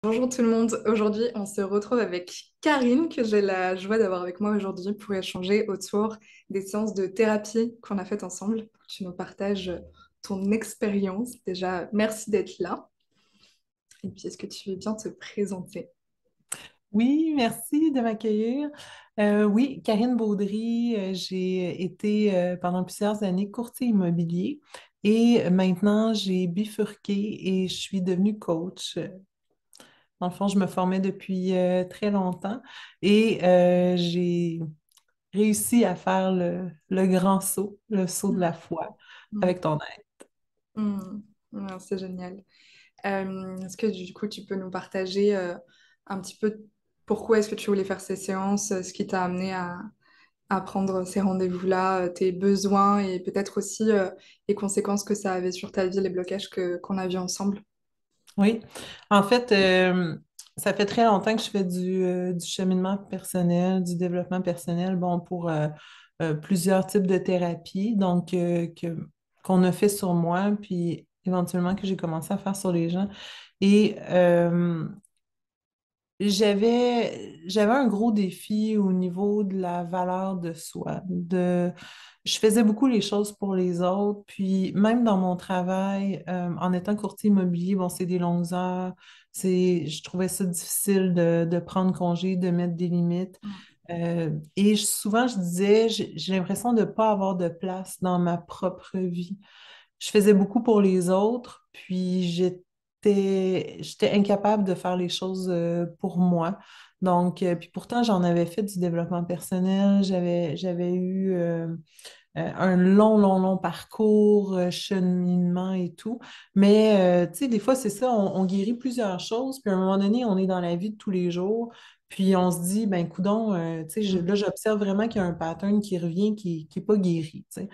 Bonjour tout le monde, aujourd'hui on se retrouve avec Karine que j'ai la joie d'avoir avec moi aujourd'hui pour échanger autour des séances de thérapie qu'on a faites ensemble. Tu nous partages ton expérience. Déjà, merci d'être là. Et puis est-ce que tu veux bien te présenter? Oui, merci de m'accueillir. Oui, Karine Baudry, j'ai été pendant plusieurs années courtier immobilier et maintenant j'ai bifurqué et je suis devenue coach. Dans le fond, je me formais depuis très longtemps et j'ai réussi à faire le grand saut, le saut de la foi Mm, avec ton aide. mm, c'est génial. Est-ce que du coup tu peux nous partager un petit peu pourquoi est-ce que tu voulais faire ces séances, ce qui t'a amené à prendre ces rendez-vous-là, tes besoins et peut-être aussi les conséquences que ça avait sur ta vie, les blocages qu'on a vus ensemble. Oui, en fait, ça fait très longtemps que je fais du cheminement personnel, du développement personnel, bon, pour plusieurs types de thérapies, donc qu'on a fait sur moi, puis éventuellement que j'ai commencé à faire sur les gens. Et j'avais un gros défi au niveau de la valeur de soi. Je faisais beaucoup les choses pour les autres, puis même dans mon travail, en étant courtier immobilier, bon, c'est des longues heures, je trouvais ça difficile de prendre congé, de mettre des limites. Et souvent, je disais, j'ai l'impression de ne pas avoir de place dans ma propre vie. Je faisais beaucoup pour les autres, puis j'étais incapable de faire les choses pour moi. Donc, puis pourtant, j'en avais fait du développement personnel, j'avais eu un long, long, long parcours, cheminement et tout. Mais, tu sais, des fois, c'est ça, on guérit plusieurs choses, puis à un moment donné, on est dans la vie de tous les jours, puis on se dit, ben, coudonc, tu sais, Mm. là, j'observe vraiment qu'il y a un pattern qui revient qui n'est pas guéri, tu sais.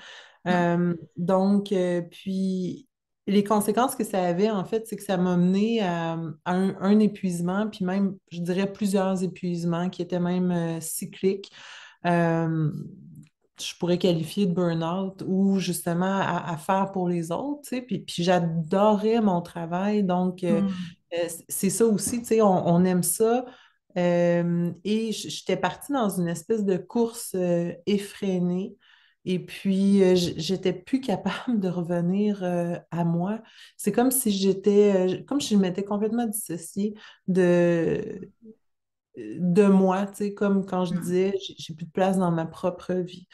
Mm. Donc, puis les conséquences que ça avait, en fait, c'est que ça m'a mené à un épuisement, puis même, je dirais, plusieurs épuisements qui étaient même cycliques. Euh, je pourrais qualifier de burn-out ou justement à faire pour les autres, tu sais, puis j'adorais mon travail, donc Mm. c'est ça aussi, tu sais, on aime ça. Et j'étais partie dans une espèce de course effrénée. Et puis, j'étais plus capable de revenir à moi. C'est comme si comme si je m'étais complètement dissociée de, de moi, tu sais, comme quand je Mm. disais, j'ai plus de place dans ma propre vie.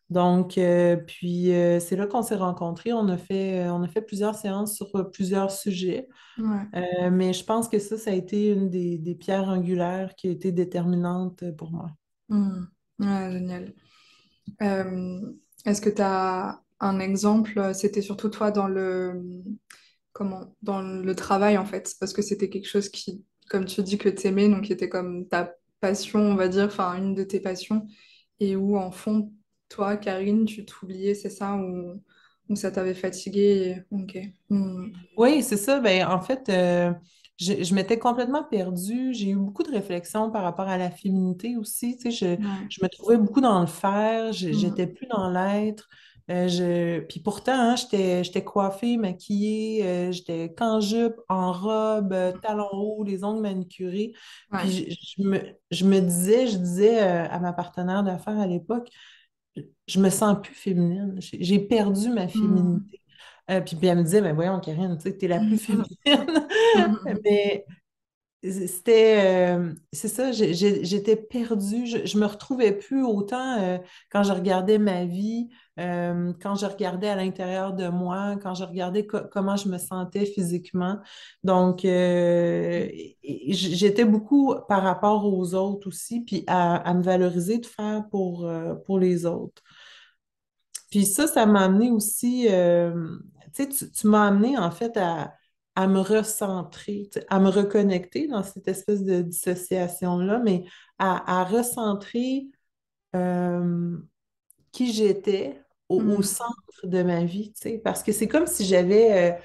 Donc, puis c'est là qu'on s'est rencontrés. On a fait plusieurs séances sur plusieurs sujets. Ouais. Mais je pense que ça a été une des pierres angulaires qui a été déterminante pour moi. Mm. Ouais, génial. Est-ce que tu as un exemple? C'était surtout toi dans dans le travail en fait, parce que c'était quelque chose qui, comme tu dis, que t'aimais, donc qui était comme ta passion, on va dire, enfin une de tes passions, et où en fond, toi, Karine, tu t'oubliais, c'est ça, ou ça t'avait fatigué. Ok. Hmm. Oui, c'est ça. Ben, en fait, je m'étais complètement perdue. J'ai eu beaucoup de réflexions par rapport à la féminité aussi. Tu sais, Ouais. je me trouvais beaucoup dans le faire, j'étais Hmm. plus dans l'être. Puis pourtant, hein, j'étais coiffée, maquillée, j'étais qu'en jupe, en robe, talons hauts, les ongles manucurés. Puis Ouais. je disais à ma partenaire d'affaires à l'époque, je me sens plus féminine. J'ai perdu ma Hmm. féminité. Puis elle me disait, ben voyons, Karine, tu sais, t'es la plus féminine. Mais c'est ça, j'étais perdue. Je me retrouvais plus autant quand je regardais ma vie, quand je regardais à l'intérieur de moi, quand je regardais comment je me sentais physiquement. Donc, et j'étais beaucoup par rapport aux autres aussi, puis à me valoriser de faire pour les autres. Puis ça m'a amené aussi, tu sais, tu m'as amené en fait à me recentrer, tu sais, à me reconnecter dans cette espèce de dissociation-là, mais à recentrer euh, qui j'étais au Hmm. centre de ma vie, tu sais, parce que c'est comme si j'avais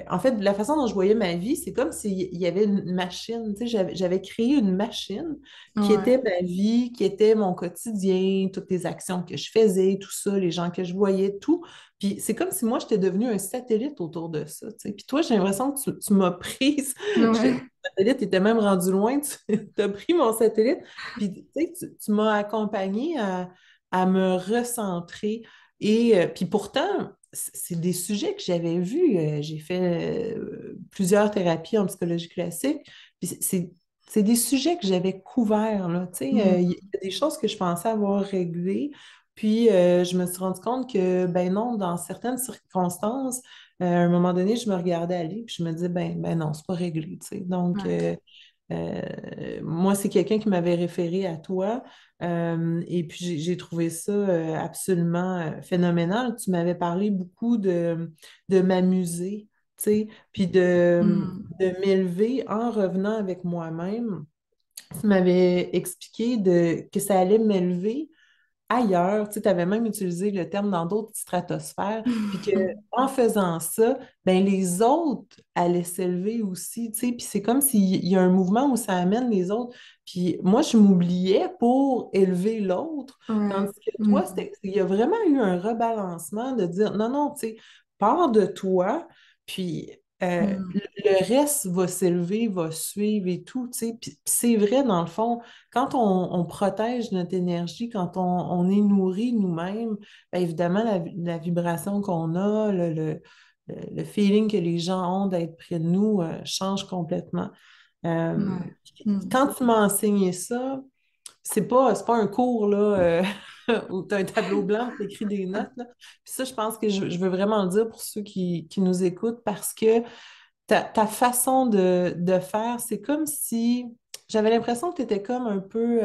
en fait, la façon dont je voyais ma vie, c'est comme s'il y avait une machine. Tu sais, j'avais créé une machine qui Ouais. était ma vie, qui était mon quotidien, toutes les actions que je faisais, tout ça, les gens que je voyais, tout. Puis c'est comme si moi, j'étais devenue un satellite autour de ça. Tu sais. Puis toi, j'ai l'impression que tu m'as prise. Ouais. Le satellite était même rendu loin. Tu as pris mon satellite. Puis tu sais, tu m'as accompagnée à me recentrer. Et puis pourtant, c'est des sujets que j'avais vus. J'ai fait plusieurs thérapies en psychologie classique. Puis c'est des sujets que j'avais couverts, là. Tu sais, Mm. il y a des choses que je pensais avoir réglées. Puis je me suis rendu compte que, ben non, dans certaines circonstances, à un moment donné, je me regardais aller, puis je me disais, ben non, c'est pas réglé, tu sais. Donc, Ouais. moi, c'est quelqu'un qui m'avait référé à toi. Et puis, j'ai trouvé ça absolument phénoménal. Tu m'avais parlé beaucoup de m'amuser, tu sais, puis Mm. de m'élever en revenant avec moi-même. Tu m'avais expliqué que ça allait m'élever ailleurs. Tu avais même utilisé le terme dans d'autres stratosphères, puis que en faisant ça, ben, les autres allaient s'élever aussi. Tu sais. Puis c'est comme s'il y a un mouvement où ça amène les autres. Puis moi, je m'oubliais pour élever l'autre, Ouais. tandis que toi, Mm. il y a vraiment eu un rebalancement de dire non, non, tu sais, pars de toi, puis Mm. le reste va s'élever, va suivre et tout, tu sais. Puis c'est vrai, dans le fond, quand on protège notre énergie, quand on est nourri nous-mêmes, bien évidemment, la vibration qu'on a, le feeling que les gens ont d'être près de nous change complètement. Euh, Ouais. Mm. Quand tu m'as enseigné ça, c'est pas un cours là, où tu as un tableau blanc, tu écris des notes. Là. Puis ça, je pense que je veux vraiment le dire pour ceux qui nous écoutent parce que ta façon de faire, c'est comme si j'avais l'impression que tu étais comme un peu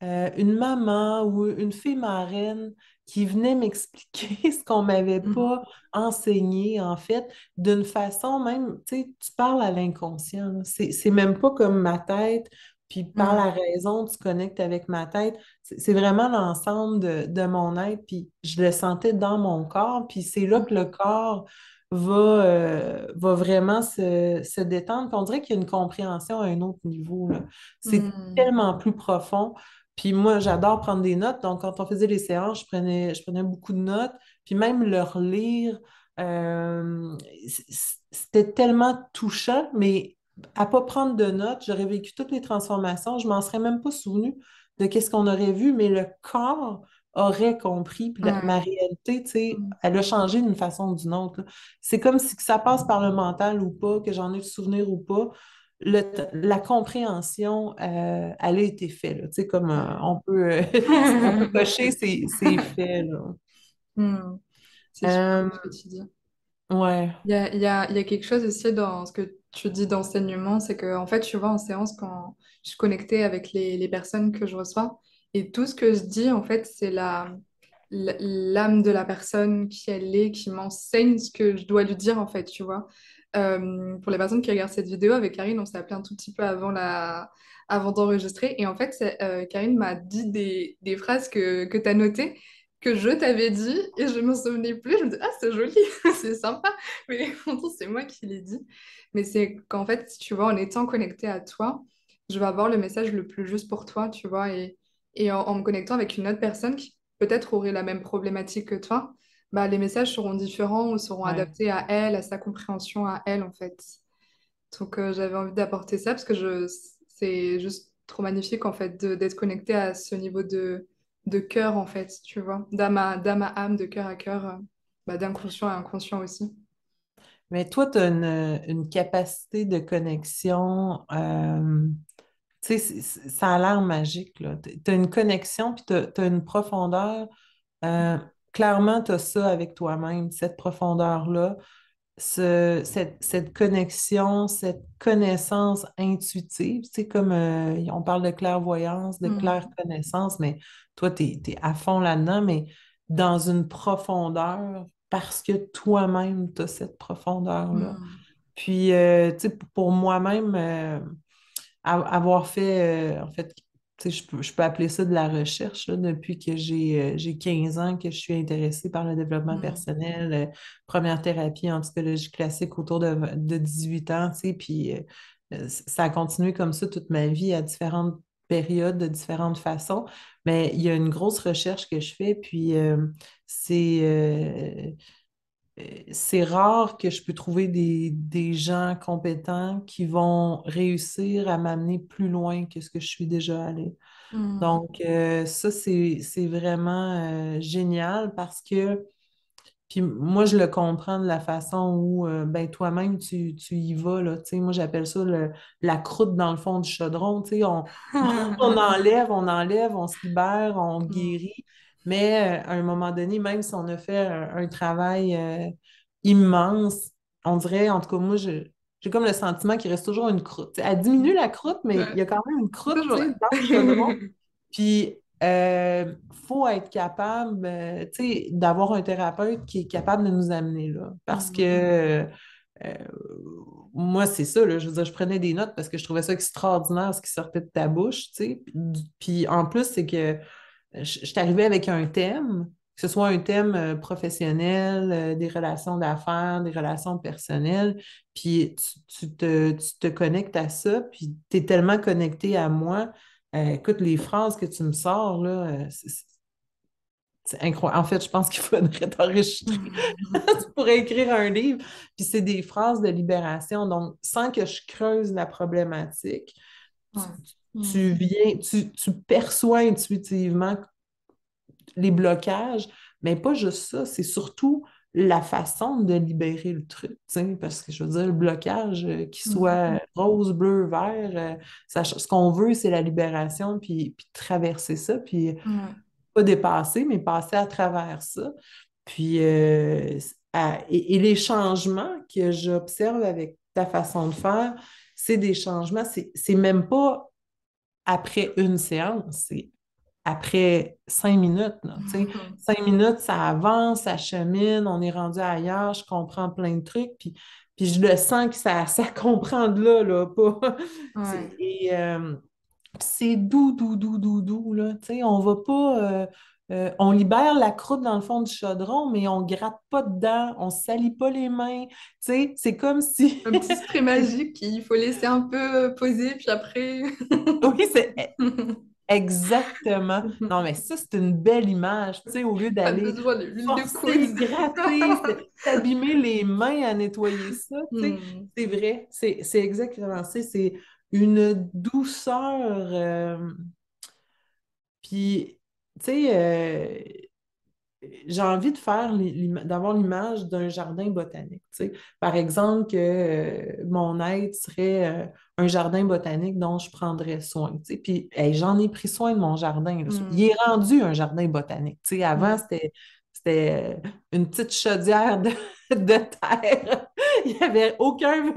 une maman ou une fille marraine qui venait m'expliquer ce qu'on m'avait Mm. pas enseigné, en fait, d'une façon même, tu sais, tu parles à l'inconscient. Là. C'est même pas comme ma tête, puis par Ouais. la raison, tu connectes avec ma tête. C'est vraiment l'ensemble de mon être, puis je le sentais dans mon corps, puis c'est là que le corps va vraiment se détendre. Puis on dirait qu'il y a une compréhension à un autre niveau, là. C'est Mm. tellement plus profond. Puis moi, j'adore prendre des notes. Donc, quand on faisait les séances, je prenais beaucoup de notes. Puis même leur lire, euh, c'était tellement touchant, mais à pas prendre de notes, j'aurais vécu toutes les transformations. Je m'en serais même pas souvenu de qu'est-ce qu'on aurait vu, mais le corps aurait compris. Puis ma Ouais. réalité, tu sais, Mm. elle a changé d'une façon ou d'une autre. Là. C'est comme si que ça passe par le mental ou pas, que j'en ai le souvenir ou pas la compréhension, elle a été faite. Là. Tu sais, comme on peut cocher ces faits. Là. Mm. C'est super Euh, ce que tu dis. ouais. Il y a quelque chose aussi dans ce que tu dis d'enseignement, c'est que, en fait, tu vois, en séance, quand je suis connectée avec les personnes que je reçois, et tout ce que je dis, en fait, c'est l'âme de la personne qui elle est, qui m'enseigne ce que je dois lui dire, en fait, tu vois. Pour les personnes qui regardent cette vidéo, avec Karine, on s'est appelé un tout petit peu avant d'enregistrer, et en fait, Karine m'a dit des phrases que tu as notées, que je t'avais dit, et je me souvenais plus, je me dis, ah, c'est joli, c'est sympa. Mais pourtant, c'est moi qui l'ai dit. Mais c'est qu'en fait, tu vois, en étant connecté à toi, je vais avoir le message le plus juste pour toi, tu vois. Et en me connectant avec une autre personne qui peut-être aurait la même problématique que toi, bah, les messages seront différents ou seront Ouais. adaptés à elle, à sa compréhension à elle, en fait. Donc, j'avais envie d'apporter ça parce que c'est juste trop magnifique, en fait, d'être connecté à ce niveau de cœur, en fait, tu vois. D'âme à âme, de cœur à cœur, bah, d'inconscient à inconscient aussi. Mais toi, tu as une capacité de connexion. Tu sais, ça a l'air magique, là. Tu as une connexion, puis tu as une profondeur. Euh, Clairement, tu as ça avec toi-même, cette profondeur-là. Cette connexion, cette connaissance intuitive, tu sais, comme on parle de clairvoyance, de Mm. clair-connaissance, mais toi, tu es à fond là-dedans, mais dans une profondeur parce que toi-même, tu as cette profondeur-là. Mm. Puis, tu sais, pour moi-même, avoir fait, en fait, tu sais, je peux appeler ça de la recherche, là, depuis que j'ai 15 ans que je suis intéressée par le développement Mm. personnel, première thérapie en psychologie classique autour de 18 ans, tu sais, puis ça a continué comme ça toute ma vie à différentes périodes, de différentes façons, mais il y a une grosse recherche que je fais, puis c'est c'est rare que je peux trouver des gens compétents qui vont réussir à m'amener plus loin que ce que je suis déjà allée. Mm. Donc, ça, c'est vraiment génial parce que, puis moi, je le comprends de la façon où ben, toi-même, tu y vas, là. Tu sais, moi, j'appelle ça la croûte dans le fond du chaudron. Tu sais, on enlève, on se libère, on Mm. guérit. Mais à un moment donné, même si on a fait un travail immense, on dirait, en tout cas, moi, j'ai comme le sentiment qu'il reste toujours une croûte. Tu sais, elle diminue la croûte, mais il Ouais, y a quand même une c'est croûte, toujours tu sais, là. dans le chaudron. Puis, faut être capable, tu sais, d'avoir un thérapeute qui est capable de nous amener là. Parce que Mm. euh, moi, c'est ça, là, je veux dire, je prenais des notes parce que je trouvais ça extraordinaire ce qui sortait de ta bouche, tu sais. Puis en plus, c'est que je suis arrivée avec un thème, que ce soit un thème professionnel, des relations d'affaires, des relations personnelles, puis tu te connectes à ça, puis tu es tellement connecté à moi. Écoute, les phrases que tu me sors, là, c'est incroyable. En fait, je pense qu'il faudrait t'enregistrer. Tu pourrais écrire un livre. Puis c'est des phrases de libération. Donc, sans que je creuse la problématique, tu, Ouais. Mm. tu perçois intuitivement les blocages, mais pas juste ça, c'est surtout la façon de libérer le truc, tu sais, parce que je veux dire, le blocage, qu'il Mm. soit rose, bleu, vert, ce qu'on veut, c'est la libération, puis traverser ça, puis Ouais. pas dépasser, mais passer à travers ça. Puis, et les changements que j'observe avec ta façon de faire, c'est des changements, c'est même pas après une séance, c'est après 5 minutes. Là, tu sais. Mhm. 5 minutes, ça avance, ça chemine, on est rendu ailleurs, je comprends plein de trucs, puis je le sens que ça comprend de là, là pas. Ouais. Et c'est doux, doux, doux, doux, doux, là. Tu sais, on va pas. On libère la croûte dans le fond du chaudron, mais on gratte pas dedans, on salit pas les mains. Tu sais, c'est comme si. Un petit spray magique qu'il faut laisser un peu poser, puis après. Oui, c'est exactement. Non, mais ça, c'est une belle image. Tu sais, au lieu Pas d'aller besoin de l'huile de forcer le coude. gratter, s'abîmer les mains à nettoyer ça, tu sais, Hmm. c'est vrai. C'est exactement ça. C'est une douceur. Puis, tu sais, j'ai envie de faire d'avoir l'image d'un jardin botanique. Tu sais. Par exemple, que mon aide serait un jardin botanique dont je prendrais soin. Tu sais. Puis hey, j'en ai pris soin de mon jardin, là. Il Hmm. est rendu un jardin botanique. Tu sais. Avant, Ouais. c'était une petite chaudière de terre. Il n'y avait aucun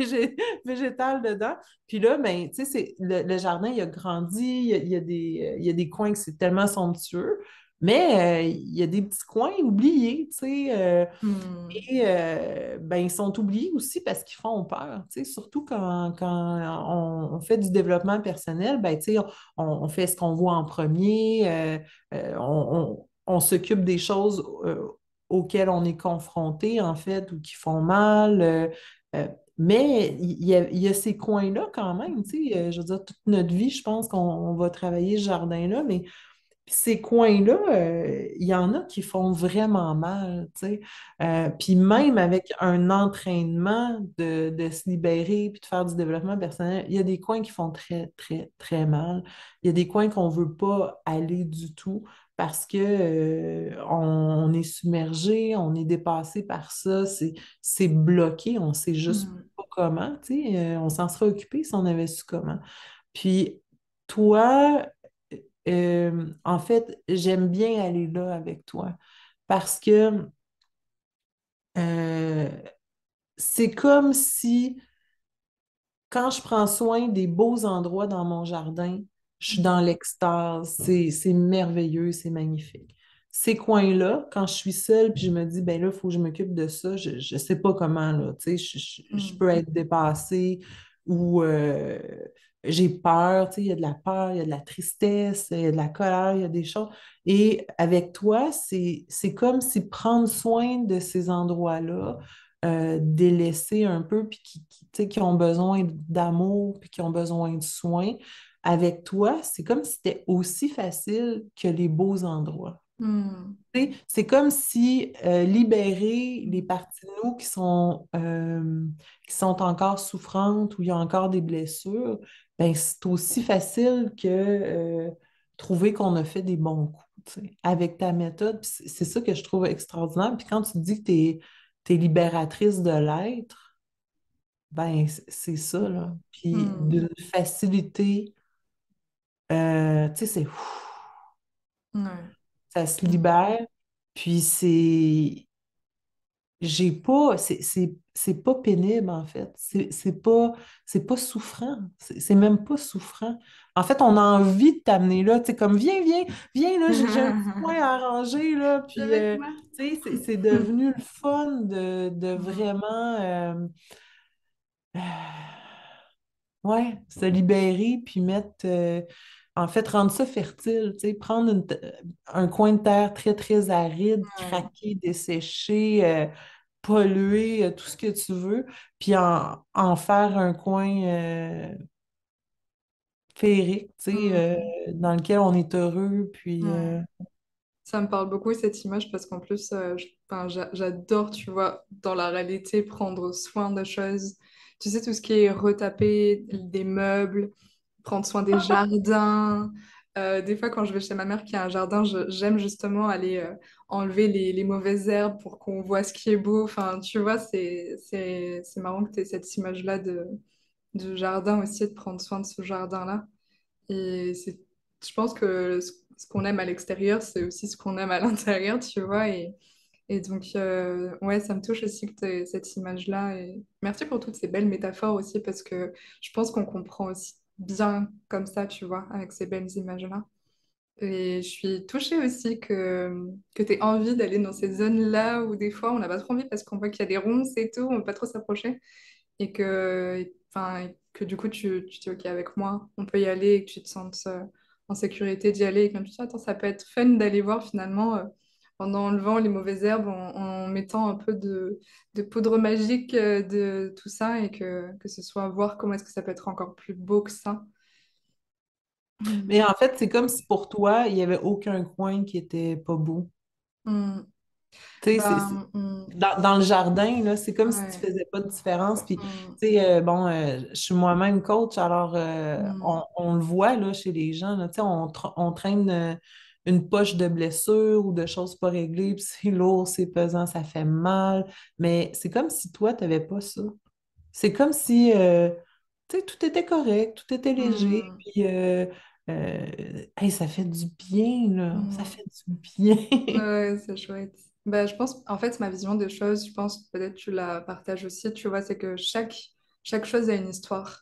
végétal dedans. Puis là, ben, tu sais, le jardin, il a grandi, il y a des coins que c'est tellement somptueux. Mais il y a des petits coins oubliés, tu sais, Hmm. et ben, ils sont oubliés aussi parce qu'ils font peur, tu sais, surtout quand on fait du développement personnel, ben, tu sais, on fait ce qu'on voit en premier, on s'occupe des choses auxquelles on est confronté, en fait, ou qui font mal. Mais il y a ces coins-là quand même, tu sais, je veux dire, toute notre vie, je pense qu'on va travailler ce jardin-là, mais puis ces coins-là, il y en a qui font vraiment mal, tu sais. Puis même avec un entraînement de se libérer puis de faire du développement personnel, il y a des coins qui font très, très, très mal. Il y a des coins qu'on ne veut pas aller du tout parce que, on est submergé, on est dépassé par ça, c'est bloqué, on ne sait juste Hmm. pas comment, tu sais. On s'en serait occupé si on avait su comment. Puis toi, en fait, j'aime bien aller là avec toi parce que euh, c'est comme si quand je prends soin des beaux endroits dans mon jardin, je suis dans l'extase, c'est merveilleux, c'est magnifique. Ces coins-là, quand je suis seule puis je me dis, ben là, il faut que je m'occupe de ça, je ne sais pas comment, là, tu sais, je Hmm. peux être dépassée, où j'ai peur, tu sais, il y a de la peur, il y a de la tristesse, il y a de la colère, il y a des choses. Et avec toi, c'est comme si prendre soin de ces endroits-là, délaissés un peu, puis tu sais, qui ont besoin d'amour, puis qui ont besoin de soins, avec toi, c'est comme si c'était aussi facile que les beaux endroits. Hmm. Tu sais, c'est comme si libérer les parties de nous qui sont encore souffrantes, où il y a encore des blessures, ben, c'est aussi facile que trouver qu'on a fait des bons coups, tu sais, avec ta méthode. Puis c'est ça que je trouve extraordinaire. Puis quand tu dis que tu es libératrice de l'être, ben c'est ça, là. Puis Hmm. d'une facilité, tu sais, c'est Ouais. ça se Hmm. libère. Puis j'ai pas, c'est pas pénible en fait. C'est pas souffrant. C'est même pas souffrant. En fait, on a envie de t'amener là. Tu sais, comme viens là, j'ai un petit coin à arranger là. Viens Puis, avec moi. tu sais, c'est devenu le fun de Hmm. vraiment, ouais, se libérer puis mettre, en fait, rendre ça fertile. Tu sais, prendre un coin de terre très, très aride, Ouais. craqué, desséché. Polluer, tout ce que tu veux, puis en faire un coin féerique, tu sais, Hmm. dans lequel on est heureux, puis Ouais. Ça me parle beaucoup cette image parce qu'en plus, enfin, j'adore, tu vois, dans la réalité, prendre soin des choses. Tu sais, tout ce qui est retaper des meubles, prendre soin des jardins. Des fois, quand je vais chez ma mère qui a un jardin, j'aime justement aller enlever les mauvaises herbes pour qu'on voit ce qui est beau. Enfin, tu vois, c'est marrant que tu aies cette image-là de jardin aussi, de prendre soin de ce jardin-là. Et je pense que ce qu'on aime à l'extérieur, c'est aussi ce qu'on aime à l'intérieur, tu vois. Et donc, ouais, ça me touche aussi que tu aies cette image-là. Et merci pour toutes ces belles métaphores aussi, parce que je pense qu'on comprend aussi bien comme ça, tu vois, avec ces belles images-là. Et je suis touchée aussi que tu aies envie d'aller dans ces zones-là où des fois on n'a pas trop envie parce qu'on voit qu'il y a des ronces et tout, on ne peut pas trop s'approcher et enfin, que du coup tu dis ok avec moi, on peut y aller et que tu te sentes en sécurité d'y aller et que tu te dis attends, ça peut être fun d'aller voir finalement en enlevant les mauvaises herbes, en mettant un peu de poudre magique de tout ça et que ce soit voir comment est-ce que ça peut être encore plus beau que ça. Mm. mais en fait, c'est comme si pour toi, il n'y avait aucun coin qui était pas beau. Mm. Tu sais, Ben, dans le jardin, là, c'est comme si tu ouais. faisais pas de différence. Puis, tu Mm. sais, bon, je suis moi-même coach, alors Mm. on le voit là, chez les gens, là, tu sais, on traîne une poche de blessures ou de choses pas réglées, puis c'est lourd, c'est pesant, ça fait mal. Mais c'est comme si toi, tu n'avais pas ça. C'est comme si, tu sais, tout était correct, tout était léger, Mm. puis hey, ça fait du bien, là. Ça Mm. fait du bien. Ouais, c'est chouette. Bah, je pense, en fait, ma vision des choses, je pense peut-être tu la partages aussi, tu vois, c'est que chaque chose a une histoire.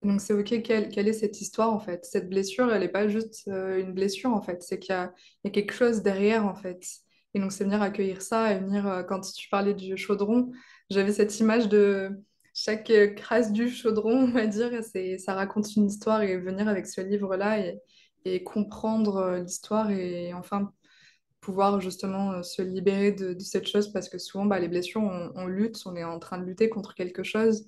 Donc c'est ok, quelle est cette histoire en fait? Cette blessure, elle n'est pas juste une blessure en fait, c'est qu'il y a quelque chose derrière en fait. Et donc c'est venir accueillir ça et venir, quand tu parlais du chaudron, j'avais cette image de chaque crasse du chaudron, on va dire, et ça raconte une histoire et venir avec ce livre-là et comprendre l'histoire et enfin pouvoir justement se libérer de cette chose parce que souvent bah, les blessures, on lutte, on est en train de lutter contre quelque chose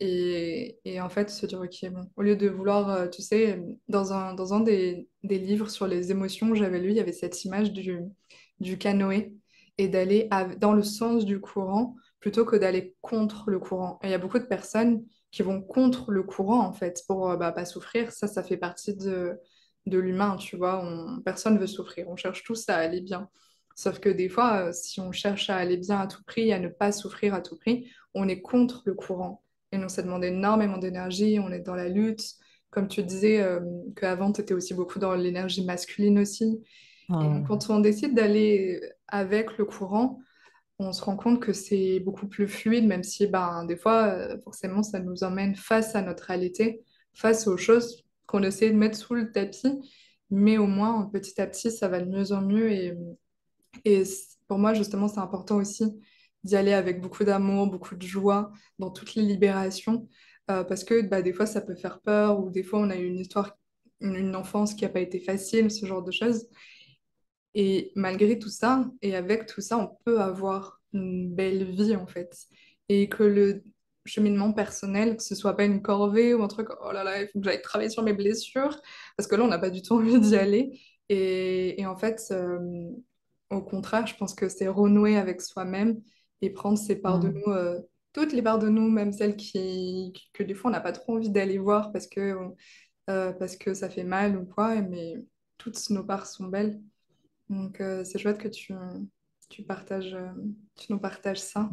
et en fait, se dire, ok, bon, au lieu de vouloir, tu sais, dans un des livres sur les émotions que j'avais lu, il y avait cette image du canoë et d'aller dans le sens du courant plutôt que d'aller contre le courant. Et il y a beaucoup de personnes qui vont contre le courant, en fait, pour bah, pas souffrir. Ça fait partie de l'humain, tu vois. Personne veut souffrir. On cherche tous à aller bien. Sauf que des fois, si on cherche à aller bien à tout prix, à ne pas souffrir à tout prix, on est contre le courant. Et donc, ça demande énormément d'énergie. On est dans la lutte. Comme tu disais, qu'avant, tu étais aussi beaucoup dans l'énergie masculine aussi. Et donc, Ouais. quand on décide d'aller avec le courant, on se rend compte que c'est beaucoup plus fluide, même si ben, des fois, forcément, ça nous emmène face à notre réalité, face aux choses qu'on essaie de mettre sous le tapis. Mais au moins, petit à petit, ça va de mieux en mieux. Pour moi, justement, c'est important aussi d'y aller avec beaucoup d'amour, beaucoup de joie dans toutes les libérations. parce que bah, des fois, ça peut faire peur, ou des fois, on a eu une histoire, une enfance qui n'a pas été facile, ce genre de choses. Et malgré tout ça, et avec tout ça, on peut avoir une belle vie en fait. Et que le cheminement personnel, que ce soit pas une corvée ou un truc, oh là là, il faut que j'aille travailler sur mes blessures, parce que là, on n'a pas du tout envie d'y aller. Et en fait, au contraire, je pense que c'est renouer avec soi-même et prendre ces parts de Mm. nous, toutes les parts de nous, même celles que des fois on n'a pas trop envie d'aller voir parce que ça fait mal ou quoi, mais toutes nos parts sont belles. Donc, c'est chouette que tu partages, tu nous partages ça.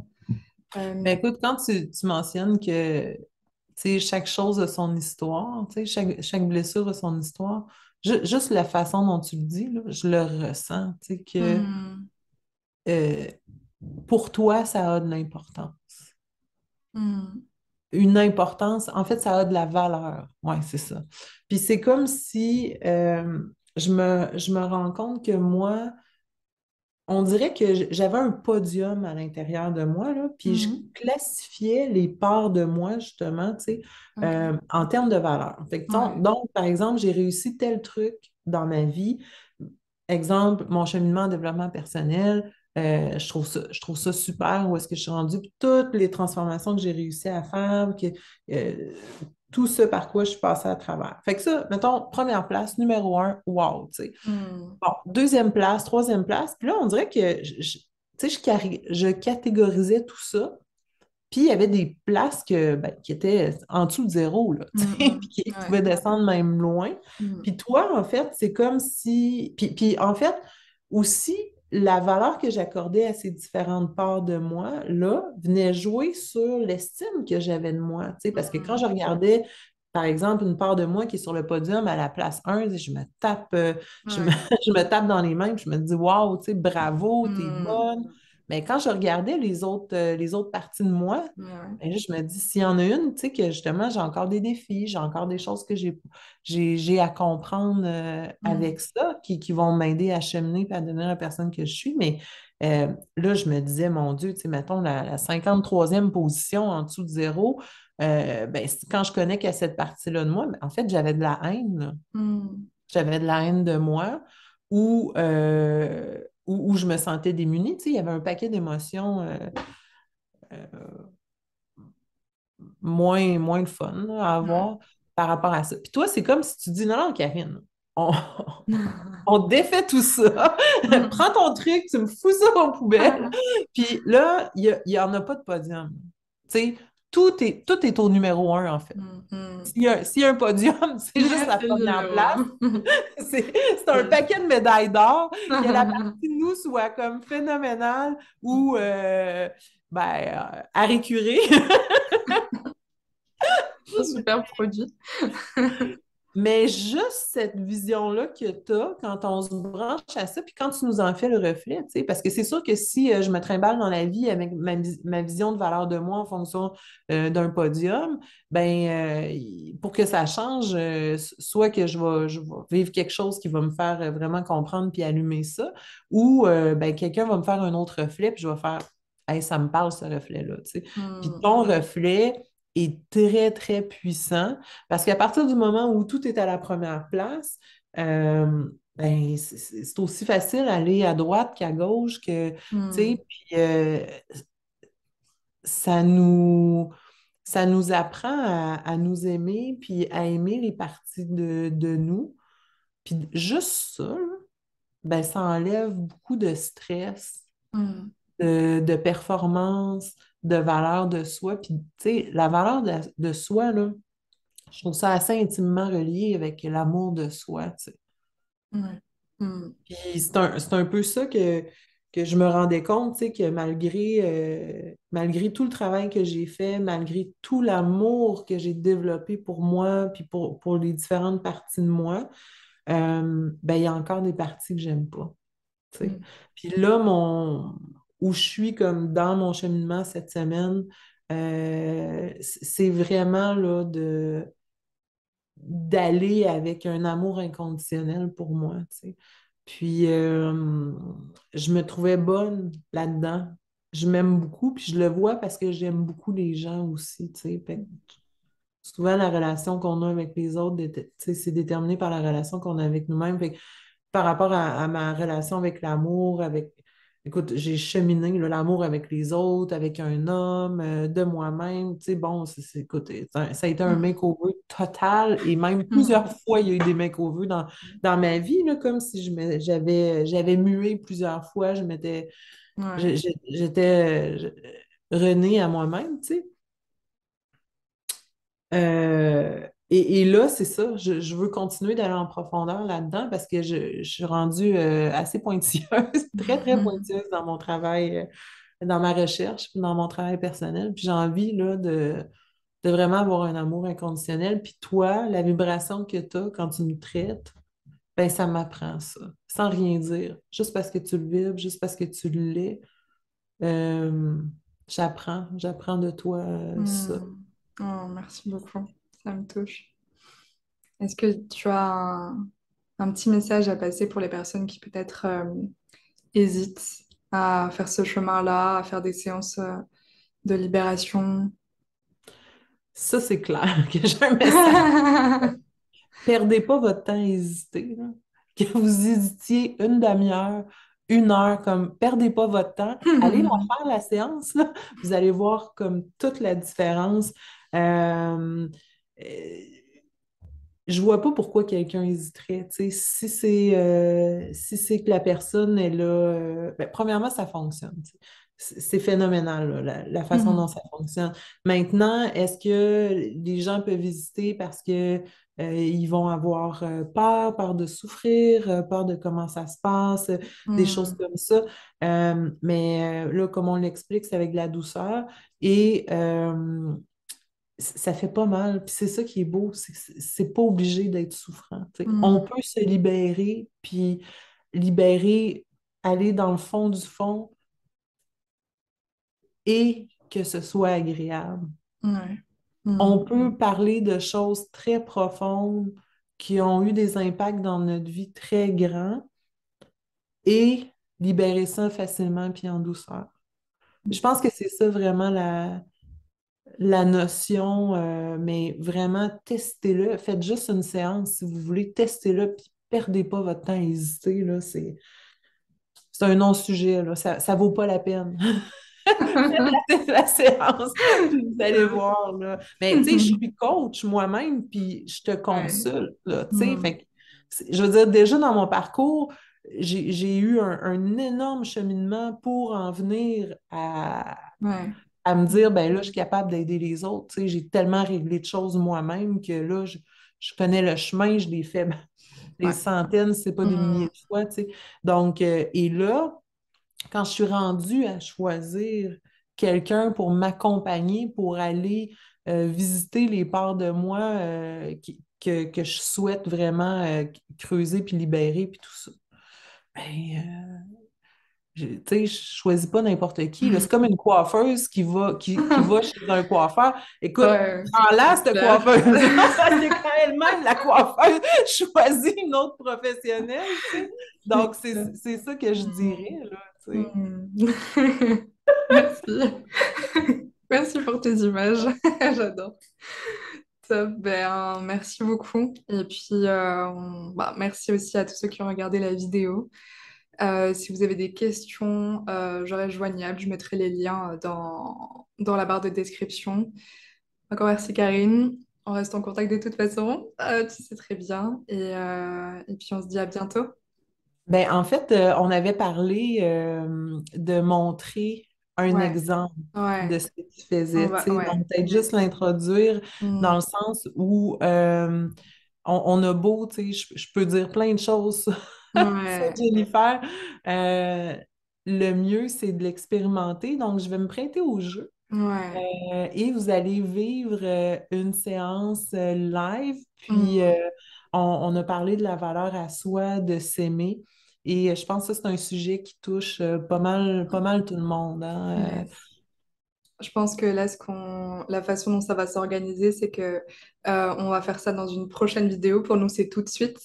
Ben Euh, écoute, quand tu mentionnes que tu sais, chaque chose a son histoire, tu sais, chaque blessure a son histoire, juste la façon dont tu le dis, là, je le ressens, tu sais, que hmm, euh, pour toi, ça a de l'importance. hmm, Une importance, en fait, ça a de la valeur. Oui, c'est ça. Puis c'est comme si je me rends compte que moi, on dirait que j'avais un podium à l'intérieur de moi, là, puis je hmm, classifiais les parts de moi, justement, tu sais, ok. en termes de valeur. Fait que, Ouais. donc, par exemple, j'ai réussi tel truc dans ma vie. Exemple, mon cheminement en développement personnel, je trouve ça super où est-ce que je suis rendue, puis toutes les transformations que j'ai réussi à faire, euh, tout ce par quoi je suis passée à travers. Fait que ça, mettons, première place, numéro un, wow, tu sais. Hmm, Bon, deuxième place, troisième place. Puis là, on dirait que tu sais, je catégorisais tout ça. Puis il y avait des places qui étaient en dessous de zéro, là, tu hmm, sais, puis hmm, qui ouais. pouvaient descendre même loin. Hmm, Puis toi, en fait, c'est comme si. Puis en fait, aussi, la valeur que j'accordais à ces différentes parts de moi, là, venait jouer sur l'estime que j'avais de moi, tu sais, parce que quand je hmm, regardais, par exemple, une part de moi qui est sur le podium à la place 1, je me tape, je me, ouais. je me tape dans les mains, puis je me dis, waouh, tu sais, bravo, t'es Hmm, bonne. Mais quand je regardais les autres parties de moi, ouais. ben là, je me dis, s'il y en a une, tu sais, que justement, j'ai encore des défis, j'ai encore des choses que j'ai à comprendre avec Hmm, ça qui vont m'aider à cheminer et à devenir la personne que je suis. Mais là, je me disais, mon Dieu, tu sais, mettons la 53e position en dessous de zéro, ben, quand je connais qu'à cette partie-là de moi, ben, en fait, j'avais de la haine, là. hmm, J'avais de la haine de moi où je me sentais démunie. Tu sais, il y avait un paquet d'émotions moins le fun là, à ouais. avoir par rapport à ça. Puis toi, c'est comme si tu dis, non, non, Karine, on, on défait tout ça. Hmm. Prends ton truc, tu me fous ça aux poubelles. Puis là, il y en a pas de podium. Tu sais, tout est au numéro un, en fait. Hmm, hmm. S'il y a un podium, c'est juste la C'est le première numéro place. un. C'est un paquet de médailles d'or, que la partie de nous soit comme phénoménale ou à récurer. Super produit. Mais juste cette vision-là que tu as quand on se branche à ça, puis quand tu nous en fais le reflet, tu sais, parce que c'est sûr que si je me trimballe dans la vie avec ma vision de valeur de moi en fonction d'un podium, ben pour que ça change, soit que je vais vivre quelque chose qui va me faire vraiment comprendre puis allumer ça, ou ben, quelqu'un va me faire un autre reflet, puis je vais faire Hey, ça me parle ce reflet-là, tu sais. Puis Hmm, ton reflet est très, très puissant parce qu'à partir du moment où tout est à la première place, ben, c'est aussi facile d'aller à droite qu'à gauche que, tu hmm, sais, puis ça nous, ça nous apprend à nous aimer, puis à aimer les parties de nous. Puis juste ça, là, ben, ça enlève beaucoup de stress, hmm, de performance, de valeur de soi. Puis, tu sais, la valeur de soi, là, je trouve ça assez intimement relié avec l'amour de soi, tu sais. ouais. Hmm, Puis c'est un peu ça que je me rendais compte, tu sais, que malgré tout le travail que j'ai fait, malgré tout l'amour que j'ai développé pour moi, puis pour les différentes parties de moi, ben, il y a encore des parties que j'aime pas, tu sais. hmm, Puis là, où je suis comme dans mon cheminement cette semaine, c'est vraiment là d'aller avec un amour inconditionnel pour moi, tu sais. Puis, je me trouvais bonne là-dedans. Je m'aime beaucoup, puis je le vois parce que j'aime beaucoup les gens aussi, tu sais. Fait que souvent, la relation qu'on a avec les autres, tu sais, c'est déterminé par la relation qu'on a avec nous-mêmes. Fait que par rapport à ma relation avec l'amour, écoute, j'ai cheminé là, l'amour avec les autres, avec un homme, de moi-même. Tu sais, bon, écoute, ça a été un makeover total et même plusieurs fois, il y a eu des makeovers dans ma vie, là, comme si j'avais mué plusieurs fois, Ouais. j'étais renée à moi-même, tu sais. Et là, c'est ça, je veux continuer d'aller en profondeur là-dedans parce que je suis rendue assez pointilleuse, très, très pointilleuse dans mon travail, dans ma recherche, puis dans mon travail personnel. Puis j'ai envie là, de vraiment avoir un amour inconditionnel. Puis toi, la vibration que tu as quand tu me traites, ben ça m'apprend ça, sans rien dire. Juste parce que tu le vibres, juste parce que tu l'es, euh, j'apprends de toi ça. Hmm. Oh, merci beaucoup, ça me touche. Est-ce que tu as un petit message à passer pour les personnes qui peut-être hésitent à faire ce chemin-là, à faire des séances de libération? Ça, c'est clair que j'ai un message. Perdez pas votre temps à hésiter, là. Que vous hésitiez une demi-heure, une heure, comme perdez pas votre temps. Allez la faire, la séance, là. Vous allez voir comme toute la différence. Euh, euh, je vois pas pourquoi quelqu'un hésiterait. Tu sais, si c'est que la personne est là, ben, premièrement, ça fonctionne. Tu sais. C'est phénoménal, là, la façon dont ça fonctionne. Maintenant, est-ce que les gens peuvent visiter parce que ils vont avoir peur de souffrir, peur de comment ça se passe, des choses Hmm. comme ça. Mais là, comme on l'explique, c'est avec de la douceur. Et ça fait pas mal. Puis c'est ça qui est beau, c'est que c'est pas obligé d'être souffrant. Tu sais. On Hmm. peut se libérer, puis libérer, aller dans le fond du fond et que ce soit agréable. Ouais. Hmm. On peut parler de choses très profondes qui ont eu des impacts dans notre vie très grands et libérer ça facilement puis en douceur. Je pense que c'est ça vraiment la notion, mais vraiment, testez-le. Faites juste une séance si vous voulez, testez-le, puis perdez pas votre temps à hésiter, là, c'est un non-sujet, là, ça vaut pas la peine. Faites la séance, puis vous allez voir, là. Mais, tu sais, je suis coach moi-même, puis je te Ouais. consulte, là, tu sais, Hmm. fait que, je veux dire, déjà dans mon parcours, j'ai eu un énorme cheminement pour en venir Ouais. à me dire, ben là, je suis capable d'aider les autres. Tu sais, j'ai tellement réglé de choses moi-même que là, je connais le chemin, je l'ai fait des Ouais. centaines, c'est pas des milliers Hmm. de fois, tu sais. Donc, et là, quand je suis rendue à choisir quelqu'un pour m'accompagner, pour aller visiter les parts de moi que je souhaite vraiment creuser puis libérer puis tout ça, ben, tu sais, je choisis pas n'importe qui, là. C'est comme une coiffeuse qui va chez un coiffeur. Écoute, Ouais, prends-la, c'est cette clair. coiffeuse. C'est quand elle-même la coiffeuse choisit une autre professionnelle, tu sais. C'est Donc, clair. c'est ça que je Hmm. dirais, là, tu sais. Hmm. Merci. Merci pour tes images. J'adore. Top. Ben, merci beaucoup. Et puis, merci aussi à tous ceux qui ont regardé la vidéo. Si vous avez des questions, je reste joignable. Je mettrai les liens dans la barre de description. Encore merci, Karine. On reste en contact de toute façon. Tu sais très bien. Et puis, on se dit à bientôt. Ben, en fait, on avait parlé de montrer un Ouais, exemple ouais. de ce que tu faisais, tu sais. Ouais. Donc, peut-être juste Yes. l'introduire dans le Hmm. sens où on a beau, tu sais, je peux dire plein de choses sur Ouais. Jennifer. Euh, le mieux, c'est de l'expérimenter. Donc, je vais me prêter au jeu. Ouais. Et vous allez vivre une séance live. Puis, Hmm. on a parlé de la valeur à soi, de s'aimer. Et je pense que ça, c'est un sujet qui touche pas mal tout le monde, hein. Yes. Je pense que là, la façon dont ça va s'organiser, c'est que on va faire ça dans une prochaine vidéo. Pour nous, c'est tout de suite.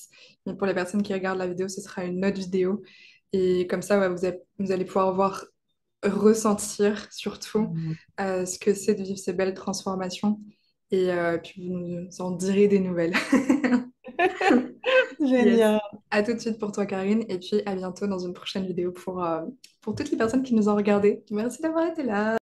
Mais pour les personnes qui regardent la vidéo, ce sera une autre vidéo. Et comme ça, ouais, vous allez pouvoir voir, ressentir surtout ce que c'est de vivre ces belles transformations. et puis vous nous en direz des nouvelles. Yes. Génial. À tout de suite pour toi, Karine, et puis à bientôt dans une prochaine vidéo pour toutes les personnes qui nous ont regardé. Merci d'avoir été là.